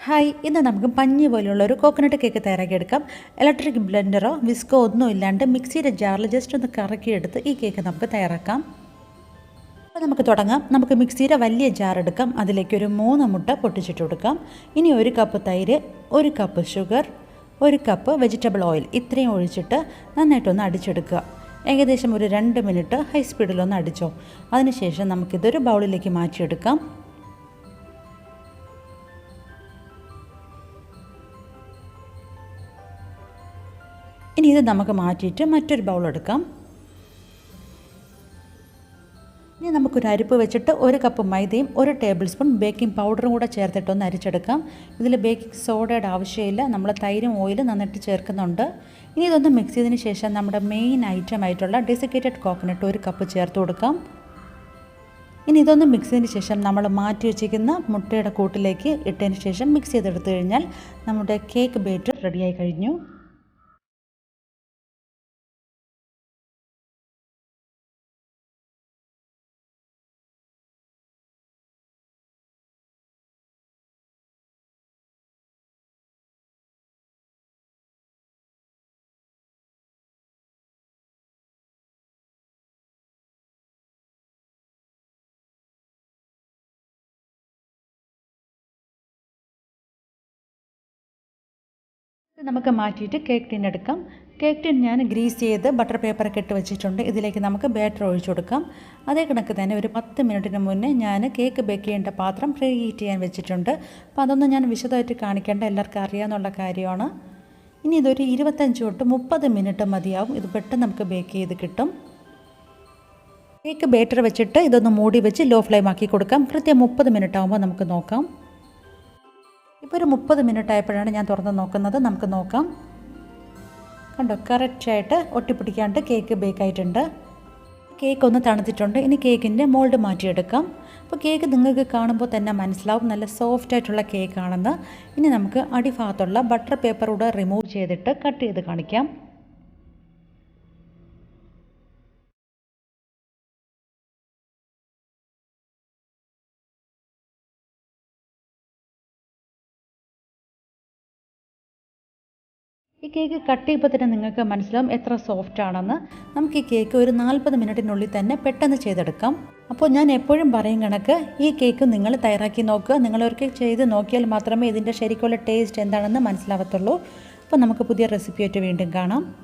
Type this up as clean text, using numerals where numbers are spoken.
Hi, ഇന്ന് നമുക്ക് പഞ്ഞി പോലെയുള്ള ഒരു കോക്കനട്ട് കേക്ക് തയ്യാറാക്കിയെടുക്കാം. ഇലക്ട്രിക് ബ്ലെൻഡറോ വിസ്കോ ഒന്നും ഇല്ലാണ്ട് മിക്സിയുടെ ജാറിൽ ജസ്റ്റ് ഒന്ന് കറക്കിയെടുത്ത് ഈ കേക്ക് നമുക്ക് തയ്യാറാക്കാം. അപ്പോൾ നമുക്ക് തുടങ്ങാം. നമുക്ക് മിക്സിയുടെ വലിയ ജാർ എടുക്കാം. അതിലേക്ക് ഒരു 3 മുട്ട പൊട്ടിച്ചിട്ട് കൊടുക്കാം. ഇനി 1 കപ്പ് തൈര്, 1 cup sugar, 1 cup vegetable oil ഇത്രയും ഒഴിച്ചിട്ട് നന്നായിട്ടൊന്ന് അടിച്ചെടുക്കുക. ഏകദേശം ഒരു 2 മിനിറ്റ് ഹൈ സ്പീഡിലൊന്ന് അടിച്ചോ. അതിനുശേഷം നമുക്കിതൊരു ബൗളിലേക്ക് മാറ്റിയെടുക്കാം. ഇനി ഇത് നമുക്ക് മാറ്റിയിട്ട് മറ്റൊരു ബൗൾ എടുക്കാം. ഇനി നമുക്കൊരു അരിപ്പ് വെച്ചിട്ട് 1 കപ്പ് മൈദയും 1 ടേബിൾ സ്പൂൺ ബേക്കിംഗ് പൗഡറും കൂടെ ചേർത്തിട്ടൊന്ന് അരിച്ചെടുക്കാം. ഇതിൽ ബേക്കിംഗ് സോഡയുടെ ആവശ്യമില്ല, നമ്മൾ തൈരും ഓയിലും നന്നായിട്ട് ചേർക്കുന്നുണ്ട്. ഇനി ഇതൊന്ന് മിക്സ് ചെയ്തതിന് ശേഷം നമ്മുടെ മെയിൻ ഐറ്റം ആയിട്ടുള്ള ഡെസിക്കേറ്റഡ് കോക്കനട്ട് 1 കപ്പ് ചേർത്ത് കൊടുക്കാം. ഇനി ഇതൊന്ന് മിക്സ് ചെയ്തതിന് ശേഷം നമ്മൾ മാറ്റി വെച്ചിരിക്കുന്ന മുട്ടയുടെ കൂട്ടിലേക്ക് ഇട്ടതിന് ശേഷം മിക്സ് ചെയ്തെടുത്തു കഴിഞ്ഞാൽ നമ്മുടെ കേക്ക് ബാറ്റർ റെഡിയായി കഴിഞ്ഞു. നമുക്ക് മാറ്റിയിട്ട് കേക്ക് ടിൻ എടുക്കാം. കേക്ക് ടിൻ ഞാൻ ഗ്രീസ് ചെയ്ത് ബട്ടർ പേപ്പറൊക്കെ ഇട്ട് വെച്ചിട്ടുണ്ട്. ഇതിലേക്ക് നമുക്ക് ബാറ്റർ ഒഴിച്ചു കൊടുക്കാം. അതേ കണക്ക് തന്നെ ഒരു 10 മിനിറ്റിന് മുന്നേ ഞാൻ കേക്ക് ബേക്ക് ചെയ്യേണ്ട പാത്രം പ്രീ ഹീറ്റ് ചെയ്യാൻ വെച്ചിട്ടുണ്ട്. അപ്പോൾ അതൊന്നും ഞാൻ വിശദമായിട്ട് കാണിക്കേണ്ട, എല്ലാവർക്കും അറിയാവുന്ന കാര്യമാണ്. ഇനി ഇതൊരു 25 തൊട്ട് 30 മിനിറ്റ് മതിയാവും. ഇത് പെട്ടെന്ന് നമുക്ക് ബേക്ക് ചെയ്ത് കിട്ടും. കേക്ക് ബാറ്റർ വെച്ചിട്ട് ഇതൊന്ന് മൂടി വെച്ച് ലോ ഫ്ലെയിം ആക്കി കൊടുക്കാം. കൃത്യം 30 മിനിറ്റ് ആകുമ്പോൾ നമുക്ക് നോക്കാം. ഇപ്പോൾ ഒരു 30 മിനിറ്റ് ആയപ്പോഴാണ് ഞാൻ തുറന്ന് നോക്കുന്നത്. നമുക്ക് നോക്കാം. കണ്ടോ, കറക്റ്റായിട്ട് ഒട്ടിപ്പിടിക്കാണ്ട് കേക്ക് ബേക്ക് ആയിട്ടുണ്ട്. കേക്ക് ഒന്ന് തണുത്തിട്ടുണ്ട്. ഇനി കേക്കിൻ്റെ മോൾഡ് മാറ്റിയെടുക്കാം. അപ്പോൾ കേക്ക് നിങ്ങൾക്ക് കാണുമ്പോൾ തന്നെ മനസ്സിലാവും നല്ല സോഫ്റ്റ് ആയിട്ടുള്ള കേക്കാണെന്ന്. ഇനി നമുക്ക് അടിഭാഗത്തുള്ള ബട്ടർ പേപ്പർ കൂടെ റിമൂവ് ചെയ്തിട്ട് കട്ട് ചെയ്ത് കാണിക്കാം. ഈ കേക്ക് കട്ട് ചെയ്യുമ്പോൾ തന്നെ നിങ്ങൾക്ക് മനസ്സിലാവും എത്ര സോഫ്റ്റ് ആണെന്ന്. നമുക്ക് ഈ കേക്ക് ഒരു 40 മിനിറ്റിനുള്ളിൽ തന്നെ പെട്ടെന്ന് ചെയ്തെടുക്കാം. അപ്പോൾ ഞാൻ എപ്പോഴും പറയും കണക്ക് ഈ കേക്ക് നിങ്ങൾ തയ്യാറാക്കി നോക്കുക. നിങ്ങളൊക്കെ ചെയ്ത് നോക്കിയാൽ മാത്രമേ ഇതിൻ്റെ ശരിക്കുള്ള ടേസ്റ്റ് എന്താണെന്ന് മനസ്സിലാവത്തുള്ളൂ. അപ്പോൾ നമുക്ക് പുതിയ റെസിപ്പിയായിട്ട് വീണ്ടും കാണാം.